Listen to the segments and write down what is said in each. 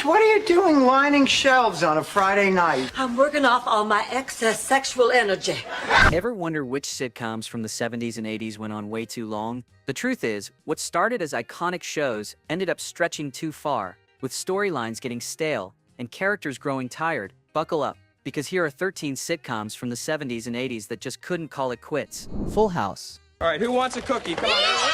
Paige, what are you doing lining shelves on a Friday night? I'm working off all my excess sexual energy. Ever wonder which sitcoms from the 70s and 80s went on way too long? The truth is, what started as iconic shows ended up stretching too far, with storylines getting stale and characters growing tired. Buckle up, because here are 13 sitcoms from the 70s and 80s that just couldn't call it quits. Full House. All right, who wants a cookie? Come on.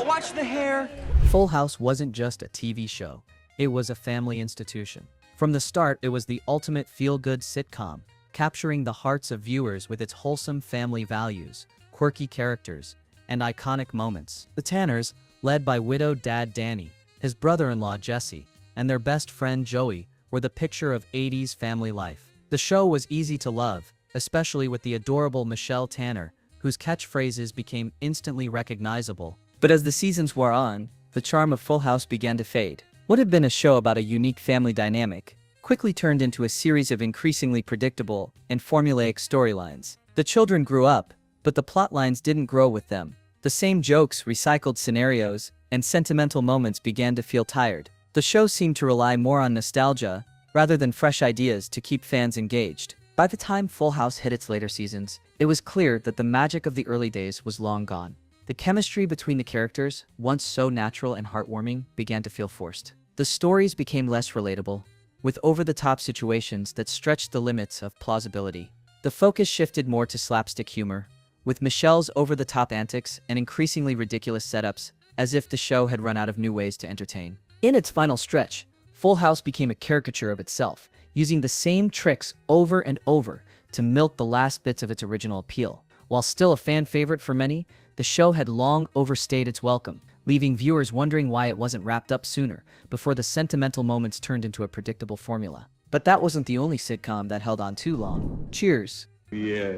Watch the hair. Full House wasn't just a TV show, it was a family institution. From the start, it was the ultimate feel-good sitcom, capturing the hearts of viewers with its wholesome family values, quirky characters, and iconic moments. The Tanners, led by widowed dad Danny, his brother-in-law Jesse, and their best friend Joey, were the picture of 80s family life. The show was easy to love, especially with the adorable Michelle Tanner, whose catchphrases became instantly recognizable. But as the seasons wore on, the charm of Full House began to fade. What had been a show about a unique family dynamic quickly turned into a series of increasingly predictable and formulaic storylines. The children grew up, but the plot lines didn't grow with them. The same jokes, recycled scenarios, and sentimental moments began to feel tired. The show seemed to rely more on nostalgia rather than fresh ideas to keep fans engaged. By the time Full House hit its later seasons, it was clear that the magic of the early days was long gone. The chemistry between the characters, once so natural and heartwarming, began to feel forced. The stories became less relatable, with over-the-top situations that stretched the limits of plausibility. The focus shifted more to slapstick humor, with Michelle's over-the-top antics and increasingly ridiculous setups, as if the show had run out of new ways to entertain. In its final stretch, Full House became a caricature of itself, using the same tricks over and over to milk the last bits of its original appeal. While still a fan favorite for many, the show had long overstayed its welcome, leaving viewers wondering why it wasn't wrapped up sooner, before the sentimental moments turned into a predictable formula. But that wasn't the only sitcom that held on too long. Cheers. Yeah.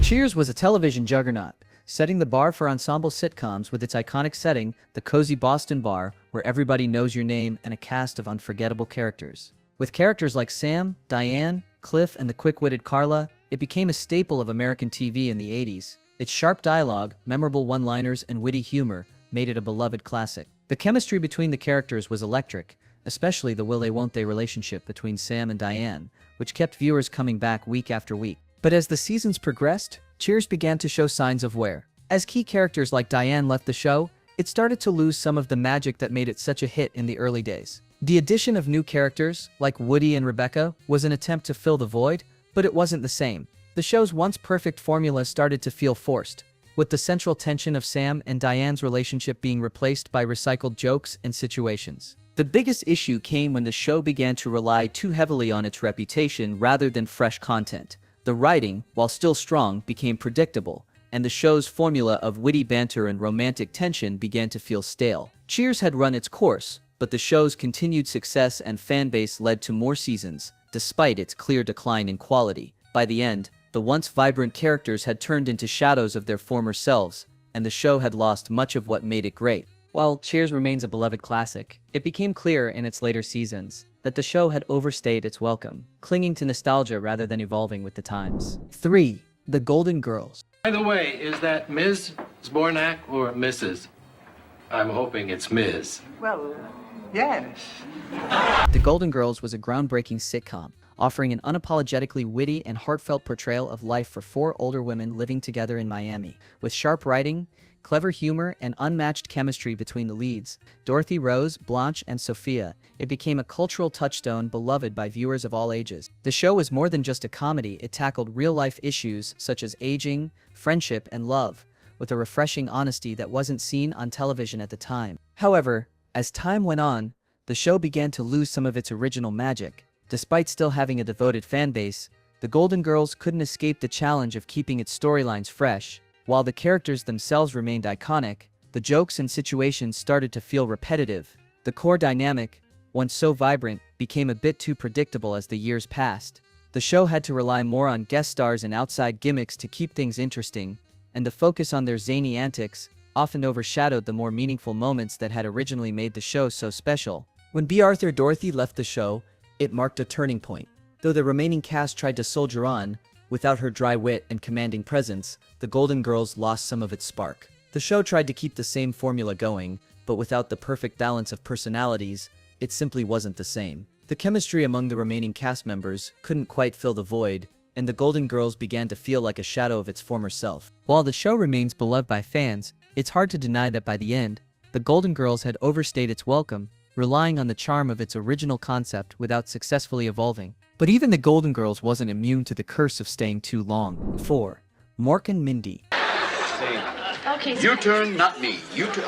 Cheers was a television juggernaut, setting the bar for ensemble sitcoms with its iconic setting, the cozy Boston bar where everybody knows your name, and a cast of unforgettable characters. With characters like Sam, Diane, Cliff, and the quick-witted Carla, it became a staple of American TV in the 80s. Its sharp dialogue, memorable one-liners, and witty humor made it a beloved classic. The chemistry between the characters was electric, especially the will-they-won't-they relationship between Sam and Diane, which kept viewers coming back week after week. But as the seasons progressed, Cheers began to show signs of wear. As key characters like Diane left the show, it started to lose some of the magic that made it such a hit in the early days. The addition of new characters, like Woody and Rebecca, was an attempt to fill the void, but it wasn't the same. The show's once perfect formula started to feel forced, with the central tension of Sam and Diane's relationship being replaced by recycled jokes and situations. The biggest issue came when the show began to rely too heavily on its reputation rather than fresh content. The writing, while still strong, became predictable, and the show's formula of witty banter and romantic tension began to feel stale. Cheers had run its course, but the show's continued success and fanbase led to more seasons, despite its clear decline in quality. By the end, the once vibrant characters had turned into shadows of their former selves, and the show had lost much of what made it great. While Cheers remains a beloved classic, it became clear in its later seasons that the show had overstayed its welcome, clinging to nostalgia rather than evolving with the times. 3. The Golden Girls. By the way, is that Ms. Zbornak or Mrs.? I'm hoping it's Ms. Well, yes. The Golden Girls was a groundbreaking sitcom, offering an unapologetically witty and heartfelt portrayal of life for four older women living together in Miami. With sharp writing, clever humor, and unmatched chemistry between the leads, Dorothy, Rose, Blanche, and Sophia, it became a cultural touchstone beloved by viewers of all ages. The show was more than just a comedy, it tackled real-life issues such as aging, friendship, and love, with a refreshing honesty that wasn't seen on television at the time. However, as time went on, the show began to lose some of its original magic. Despite still having a devoted fanbase, the Golden Girls couldn't escape the challenge of keeping its storylines fresh. While the characters themselves remained iconic, the jokes and situations started to feel repetitive. The core dynamic, once so vibrant, became a bit too predictable as the years passed. The show had to rely more on guest stars and outside gimmicks to keep things interesting, and the focus on their zany antics often overshadowed the more meaningful moments that had originally made the show so special. When B. Arthur Dorothy left the show, it marked a turning point. Though the remaining cast tried to soldier on, Without her dry wit and commanding presence, the Golden Girls lost some of its spark. The show tried to keep the same formula going, but without the perfect balance of personalities, it simply wasn't the same. The chemistry among the remaining cast members couldn't quite fill the void, and the Golden Girls began to feel like a shadow of its former self. While the show remains beloved by fans, it's hard to deny that by the end, the Golden Girls had overstayed its welcome, relying on the charm of its original concept without successfully evolving. But even the Golden Girls wasn't immune to the curse of staying too long. 4. Mork and Mindy. Okay, Your turn, not me. You turn.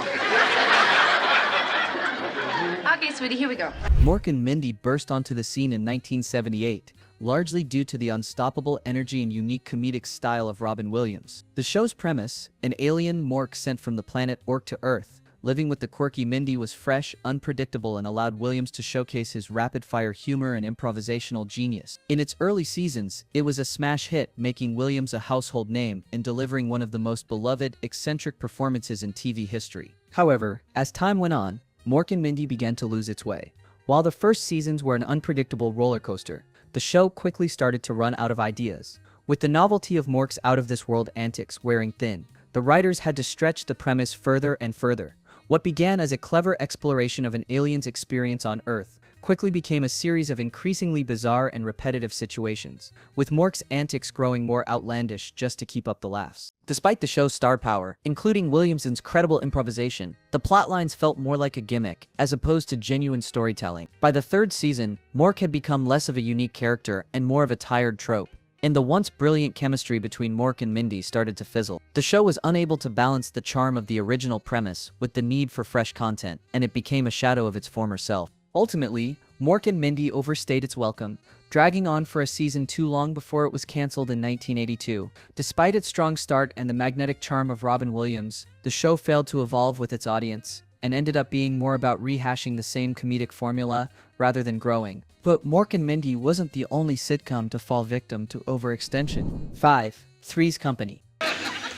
okay, sweetie, here we go. Mork and Mindy burst onto the scene in 1978, largely due to the unstoppable energy and unique comedic style of Robin Williams. The show's premise, an alien Mork sent from the planet Ork to Earth, living with the quirky Mindy, was fresh, unpredictable, and allowed Williams to showcase his rapid-fire humor and improvisational genius. In its early seasons, it was a smash hit, making Williams a household name and delivering one of the most beloved, eccentric performances in TV history. However, as time went on, Mork and Mindy began to lose its way. While the first seasons were an unpredictable roller coaster, the show quickly started to run out of ideas. With the novelty of Mork's out-of-this-world antics wearing thin, the writers had to stretch the premise further and further. What began as a clever exploration of an alien's experience on Earth quickly became a series of increasingly bizarre and repetitive situations, with Mork's antics growing more outlandish just to keep up the laughs. Despite the show's star power, including Williams' incredible improvisation, the plotlines felt more like a gimmick, as opposed to genuine storytelling. By the third season, Mork had become less of a unique character and more of a tired trope, and the once brilliant chemistry between Mork and Mindy started to fizzle. The show was unable to balance the charm of the original premise with the need for fresh content, and it became a shadow of its former self. Ultimately, Mork and Mindy overstayed its welcome, dragging on for a season too long before it was canceled in 1982. Despite its strong start and the magnetic charm of Robin Williams, the show failed to evolve with its audience, and ended up being more about rehashing the same comedic formula rather than growing. But Mork and Mindy wasn't the only sitcom to fall victim to overextension. 5. Three's Company.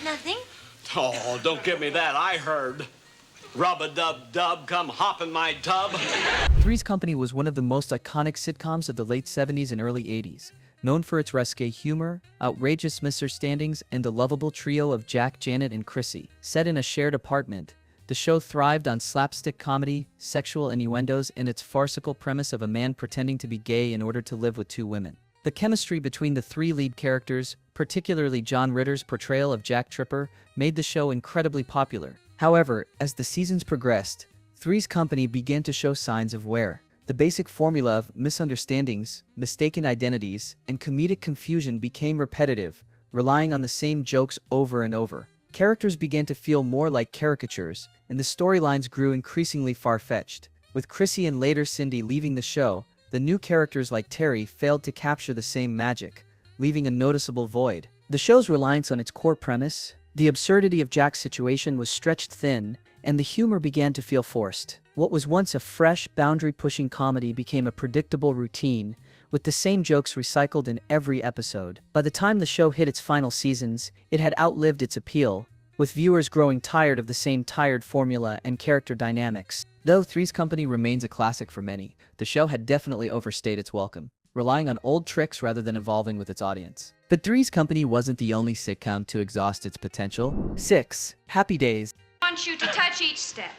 Nothing? Oh, don't give me that. I heard. Rub-a-dub-dub, come hop in my tub. Three's Company was one of the most iconic sitcoms of the late 70s and early 80s, known for its risque humor, outrageous misunderstandings, and the lovable trio of Jack, Janet, and Chrissy. Set in a shared apartment, the show thrived on slapstick comedy, sexual innuendos, and its farcical premise of a man pretending to be gay in order to live with two women. The chemistry between the three lead characters, particularly John Ritter's portrayal of Jack Tripper, made the show incredibly popular. However, as the seasons progressed, Three's Company began to show signs of wear. The basic formula of misunderstandings, mistaken identities, and comedic confusion became repetitive, relying on the same jokes over and over. Characters began to feel more like caricatures, and the storylines grew increasingly far-fetched. With Chrissy and later Cindy leaving the show, the new characters like Terry failed to capture the same magic, leaving a noticeable void. The show's reliance on its core premise, the absurdity of Jack's situation, was stretched thin, and the humor began to feel forced. What was once a fresh, boundary-pushing comedy became a predictable routine, with the same jokes recycled in every episode. By the time the show hit its final seasons, it had outlived its appeal, with viewers growing tired of the same tired formula and character dynamics. Though Three's Company remains a classic for many, the show had definitely overstayed its welcome, relying on old tricks rather than evolving with its audience. But Three's Company wasn't the only sitcom to exhaust its potential. 6. Happy Days. I want you to touch each step.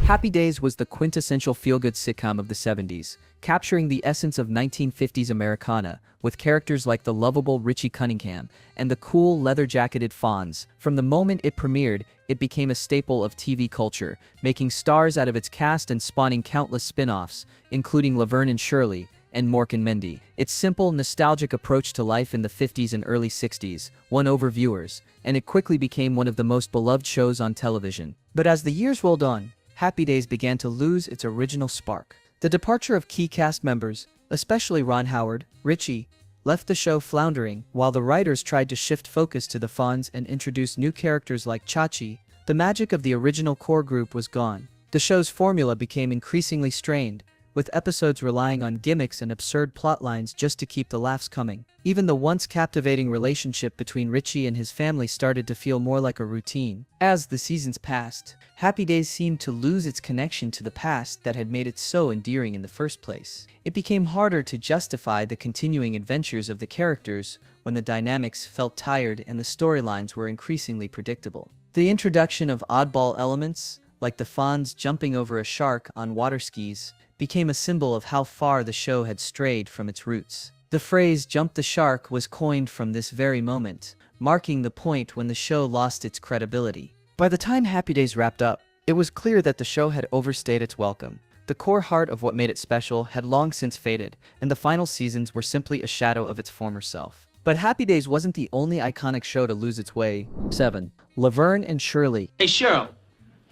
Happy Days was the quintessential feel-good sitcom of the 70s, capturing the essence of 1950s Americana, with characters like the lovable Richie Cunningham and the cool, leather-jacketed Fonz. From the moment it premiered, it became a staple of TV culture, making stars out of its cast and spawning countless spin-offs, including Laverne and Shirley and Mork and Mindy. Its simple, nostalgic approach to life in the 50s and early 60s won over viewers, and it quickly became one of the most beloved shows on television. But as the years rolled on, Happy Days began to lose its original spark. The departure of key cast members, especially Ron Howard, Richie, left the show floundering, while the writers tried to shift focus to the Fonz and introduce new characters like Chachi. The magic of the original core group was gone. The show's formula became increasingly strained, with episodes relying on gimmicks and absurd plot lines just to keep the laughs coming. Even the once captivating relationship between Richie and his family started to feel more like a routine. As the seasons passed, Happy Days seemed to lose its connection to the past that had made it so endearing in the first place. It became harder to justify the continuing adventures of the characters when the dynamics felt tired and the storylines were increasingly predictable. The introduction of oddball elements, like the Fonz jumping over a shark on water skis, became a symbol of how far the show had strayed from its roots. The phrase "jump the shark" was coined from this very moment, marking the point when the show lost its credibility. By the time Happy Days wrapped up, it was clear that the show had overstayed its welcome. The core heart of what made it special had long since faded, and the final seasons were simply a shadow of its former self. But Happy Days wasn't the only iconic show to lose its way. 7. Laverne and Shirley. Hey, Cheryl,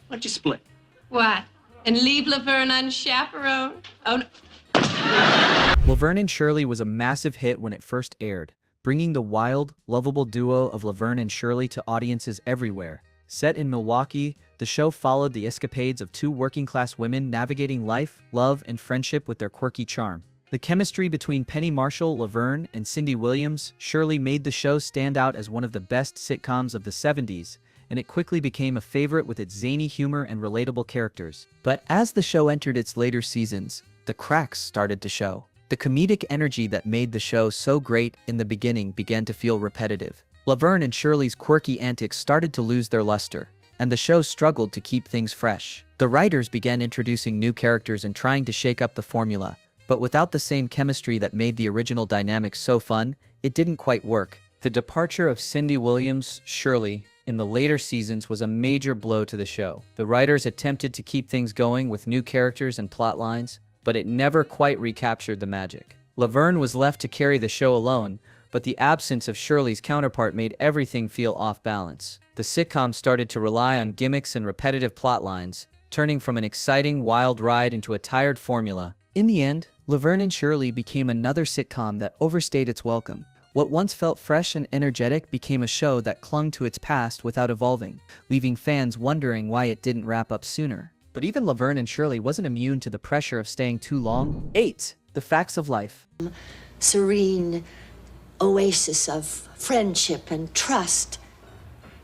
why don't you split? What? And leave Laverne unchaperoned? Oh, no. Laverne and Shirley was a massive hit when it first aired, bringing the wild, lovable duo of Laverne and Shirley to audiences everywhere. Set in Milwaukee, the show followed the escapades of two working-class women navigating life, love, and friendship with their quirky charm. The chemistry between Penny Marshall, Laverne, and Cindy Williams, Shirley made the show stand out as one of the best sitcoms of the 70s, and it quickly became a favorite with its zany humor and relatable characters. But as the show entered its later seasons, the cracks started to show. The comedic energy that made the show so great in the beginning began to feel repetitive. Laverne and Shirley's quirky antics started to lose their luster, and the show struggled to keep things fresh. The writers began introducing new characters and trying to shake up the formula, but without the same chemistry that made the original dynamics so fun, it didn't quite work. The departure of Cindy Williams, Shirley, in the later seasons was a major blow to the show. The writers attempted to keep things going with new characters and plot lines, but it never quite recaptured the magic. Laverne was left to carry the show alone, but the absence of Shirley's counterpart made everything feel off balance. The sitcom started to rely on gimmicks and repetitive plot lines, turning from an exciting, wild ride into a tired formula. In the end, Laverne and Shirley became another sitcom that overstayed its welcome. What once felt fresh and energetic became a show that clung to its past without evolving, leaving fans wondering why it didn't wrap up sooner. But even Laverne and Shirley wasn't immune to the pressure of staying too long. 8. The Facts of Life. Serene oasis of friendship and trust.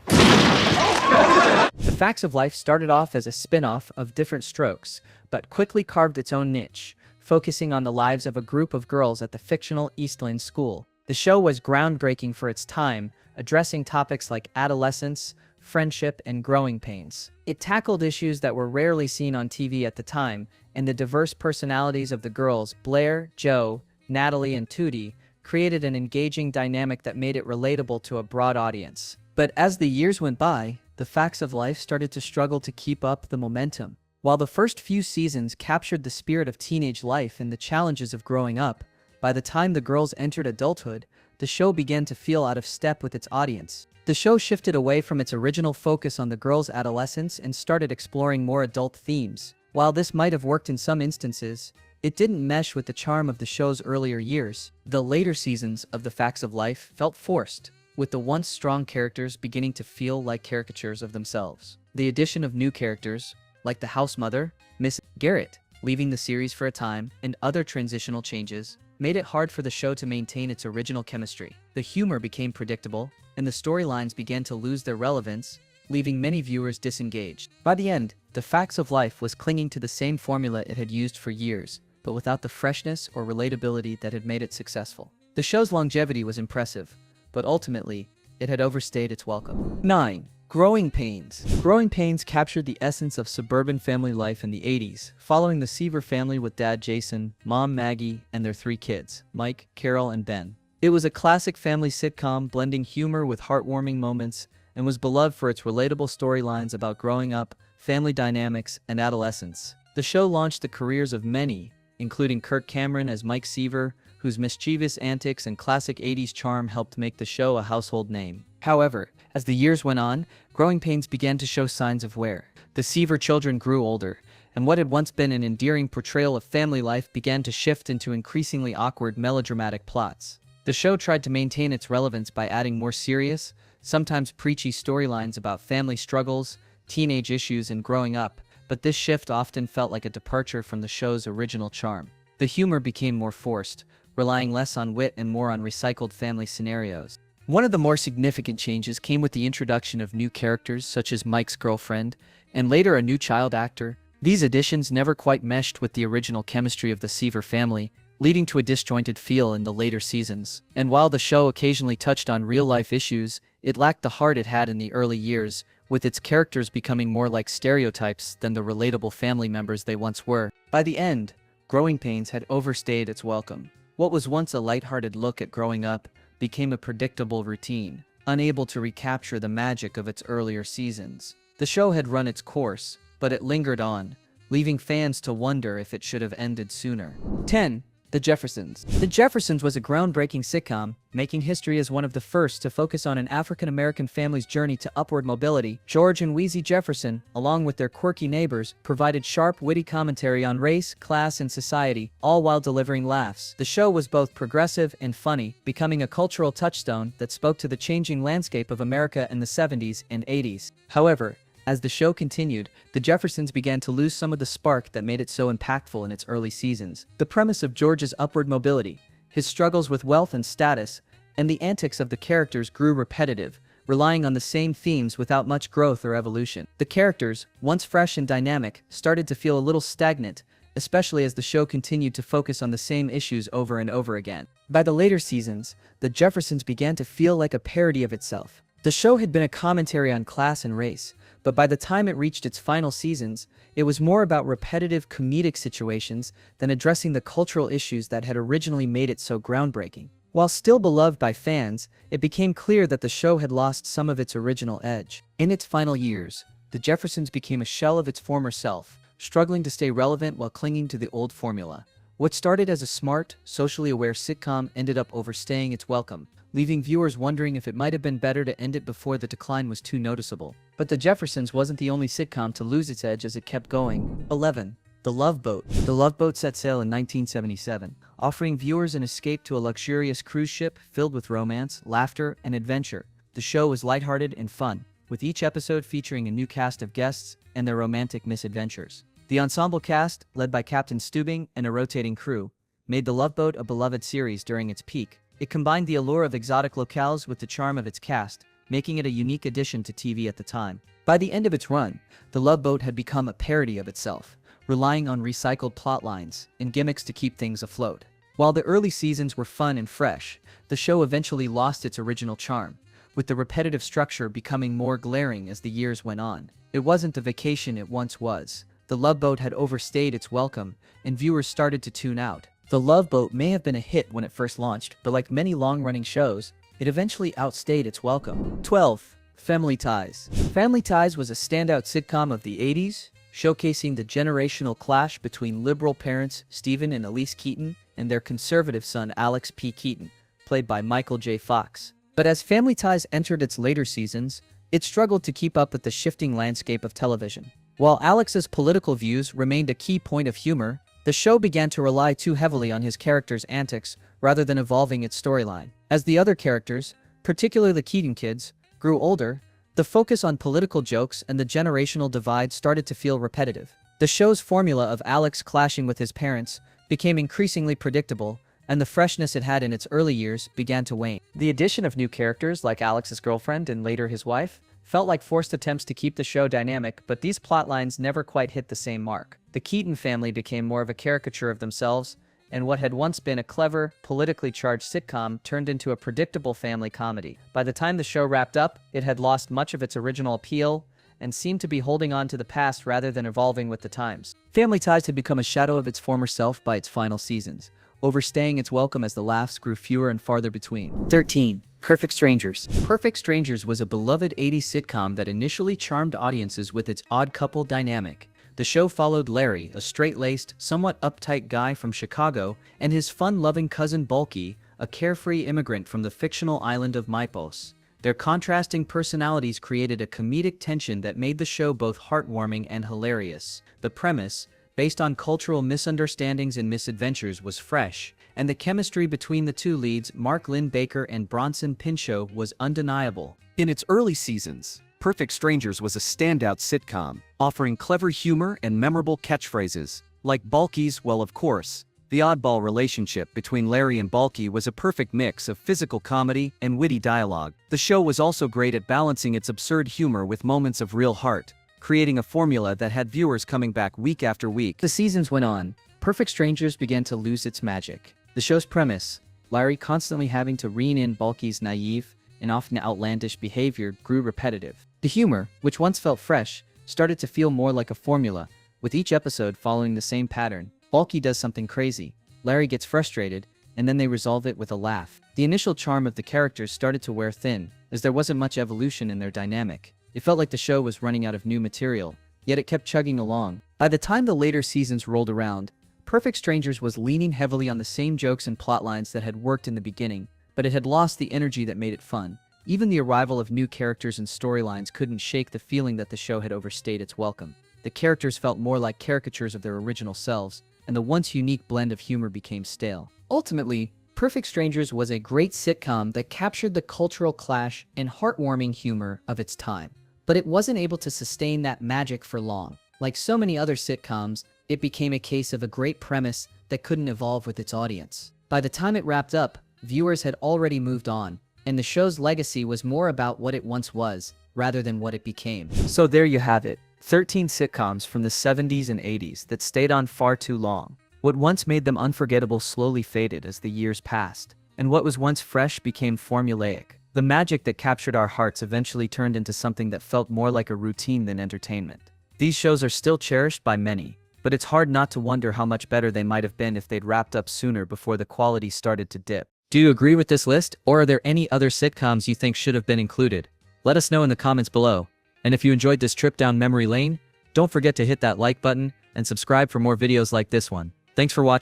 The Facts of Life started off as a spin-off of Different Strokes, but quickly carved its own niche, focusing on the lives of a group of girls at the fictional Eastland School. The show was groundbreaking for its time, addressing topics like adolescence, friendship, and growing pains. It tackled issues that were rarely seen on TV at the time, and the diverse personalities of the girls, Blair, Jo, Natalie, and Tootie, created an engaging dynamic that made it relatable to a broad audience. But as the years went by, The Facts of Life started to struggle to keep up the momentum. While the first few seasons captured the spirit of teenage life and the challenges of growing up, by the time the girls entered adulthood, the show began to feel out of step with its audience. The show shifted away from its original focus on the girls' adolescence and started exploring more adult themes. While this might have worked in some instances, it didn't mesh with the charm of the show's earlier years. The later seasons of The Facts of Life felt forced, with the once strong characters beginning to feel like caricatures of themselves. The addition of new characters, like the house mother, Miss Garrett, leaving the series for a time, and other transitional changes, made it hard for the show to maintain its original chemistry. The humor became predictable, and the storylines began to lose their relevance, leaving many viewers disengaged. By the end, The Facts of Life was clinging to the same formula it had used for years, but without the freshness or relatability that had made it successful. The show's longevity was impressive, but ultimately, it had overstayed its welcome. 9. Growing Pains. Growing Pains captured the essence of suburban family life in the 80s, following the Seaver family with dad Jason, mom Maggie, and their 3 kids, Mike, Carol, and Ben. It was a classic family sitcom blending humor with heartwarming moments and was beloved for its relatable storylines about growing up, family dynamics, and adolescence. The show launched the careers of many, including Kirk Cameron as Mike Seaver, whose mischievous antics and classic 80s charm helped make the show a household name. However, as the years went on, Growing Pains began to show signs of wear. The Seaver children grew older, and what had once been an endearing portrayal of family life began to shift into increasingly awkward melodramatic plots. The show tried to maintain its relevance by adding more serious, sometimes preachy storylines about family struggles, teenage issues, and growing up, but this shift often felt like a departure from the show's original charm. The humor became more forced, relying less on wit and more on recycled family scenarios. One of the more significant changes came with the introduction of new characters such as Mike's girlfriend, and later a new child actor. These additions never quite meshed with the original chemistry of the Seaver family, leading to a disjointed feel in the later seasons. And while the show occasionally touched on real-life issues, it lacked the heart it had in the early years, with its characters becoming more like stereotypes than the relatable family members they once were. By the end, Growing Pains had overstayed its welcome. What was once a lighthearted look at growing up became a predictable routine, unable to recapture the magic of its earlier seasons. The show had run its course, but it lingered on, leaving fans to wonder if it should have ended sooner. 10. The Jeffersons. The Jeffersons was a groundbreaking sitcom, making history as one of the first to focus on an African-American family's journey to upward mobility. George and Wheezy Jefferson, along with their quirky neighbors, provided sharp, witty commentary on race, class, and society, all while delivering laughs. The show was both progressive and funny, becoming a cultural touchstone that spoke to the changing landscape of America in the 70s and 80s. However, as the show continued, the Jeffersons began to lose some of the spark that made it so impactful in its early seasons. The premise of George's upward mobility, his struggles with wealth and status, and the antics of the characters grew repetitive, relying on the same themes without much growth or evolution. The characters, once fresh and dynamic, started to feel a little stagnant, especially as the show continued to focus on the same issues over and over again. By the later seasons, the Jeffersons began to feel like a parody of itself. The show had been a commentary on class and race, but by the time it reached its final seasons, it was more about repetitive comedic situations than addressing the cultural issues that had originally made it so groundbreaking. While still beloved by fans, it became clear that the show had lost some of its original edge. In its final years, The Jeffersons became a shell of its former self, struggling to stay relevant while clinging to the old formula. What started as a smart, socially aware sitcom ended up overstaying its welcome, leaving viewers wondering if it might have been better to end it before the decline was too noticeable. But The Jeffersons wasn't the only sitcom to lose its edge as it kept going. 11. The Love Boat. The Love Boat set sail in 1977, offering viewers an escape to a luxurious cruise ship filled with romance, laughter, and adventure. The show was lighthearted and fun, with each episode featuring a new cast of guests and their romantic misadventures. The ensemble cast, led by Captain Steubing and a rotating crew, made The Love Boat a beloved series during its peak. It combined the allure of exotic locales with the charm of its cast, making it a unique addition to TV at the time. By the end of its run, The Love Boat had become a parody of itself, relying on recycled plot lines and gimmicks to keep things afloat. While the early seasons were fun and fresh, the show eventually lost its original charm, with the repetitive structure becoming more glaring as the years went on. It wasn't the vacation it once was. The Love Boat had overstayed its welcome, and viewers started to tune out. The Love Boat may have been a hit when it first launched, but like many long-running shows, it eventually outstayed its welcome. 12. Family Ties. Family Ties was a standout sitcom of the 80s, showcasing the generational clash between liberal parents Stephen and Elise Keaton and their conservative son Alex P. Keaton, played by Michael J. Fox. But as Family Ties entered its later seasons, it struggled to keep up with the shifting landscape of television. While Alex's political views remained a key point of humor, the show began to rely too heavily on his character's antics rather than evolving its storyline. As the other characters, particularly the Keaton kids, grew older, the focus on political jokes and the generational divide started to feel repetitive. The show's formula of Alex clashing with his parents became increasingly predictable, and the freshness it had in its early years began to wane. The addition of new characters like Alex's girlfriend and later his wife felt like forced attempts to keep the show dynamic, but these plotlines never quite hit the same mark. The Keaton family became more of a caricature of themselves, and what had once been a clever, politically charged sitcom turned into a predictable family comedy. By the time the show wrapped up, it had lost much of its original appeal and seemed to be holding on to the past rather than evolving with the times. Family Ties had become a shadow of its former self by its final seasons, overstaying its welcome as the laughs grew fewer and farther between. 13. Perfect Strangers. Perfect Strangers was a beloved 80s sitcom that initially charmed audiences with its odd couple dynamic. The show followed Larry, a straight-laced, somewhat uptight guy from Chicago, and his fun-loving cousin Bulky, a carefree immigrant from the fictional island of Mypos. Their contrasting personalities created a comedic tension that made the show both heartwarming and hilarious. The premise, based on cultural misunderstandings and misadventures, was fresh, and the chemistry between the two leads, Mark Lynn Baker and Bronson Pinchot, was undeniable. In its early seasons, Perfect Strangers was a standout sitcom, offering clever humor and memorable catchphrases. Like Balky's, well, of course. The oddball relationship between Larry and Balky was a perfect mix of physical comedy and witty dialogue. The show was also great at balancing its absurd humor with moments of real heart, creating a formula that had viewers coming back week after week. The seasons went on. Perfect Strangers began to lose its magic. The show's premise, Larry constantly having to rein in Balky's naive and often outlandish behavior, grew repetitive. The humor, which once felt fresh, started to feel more like a formula, with each episode following the same pattern. Balky does something crazy, Larry gets frustrated, and then they resolve it with a laugh. The initial charm of the characters started to wear thin, as there wasn't much evolution in their dynamic. It felt like the show was running out of new material, yet it kept chugging along. By the time the later seasons rolled around, Perfect Strangers was leaning heavily on the same jokes and plotlines that had worked in the beginning, but it had lost the energy that made it fun. Even the arrival of new characters and storylines couldn't shake the feeling that the show had overstayed its welcome. The characters felt more like caricatures of their original selves, and the once unique blend of humor became stale. Ultimately, Perfect Strangers was a great sitcom that captured the cultural clash and heartwarming humor of its time. But it wasn't able to sustain that magic for long. Like so many other sitcoms, it became a case of a great premise that couldn't evolve with its audience. By the time it wrapped up, viewers had already moved on, and the show's legacy was more about what it once was, rather than what it became. So there you have it. 13 sitcoms from the 70s and 80s that stayed on far too long. What once made them unforgettable slowly faded as the years passed, and what was once fresh became formulaic. The magic that captured our hearts eventually turned into something that felt more like a routine than entertainment. These shows are still cherished by many, but it's hard not to wonder how much better they might have been if they'd wrapped up sooner before the quality started to dip. Do you agree with this list, or are there any other sitcoms you think should have been included? Let us know in the comments below. And if you enjoyed this trip down memory lane, don't forget to hit that like button and subscribe for more videos like this one. Thanks for watching.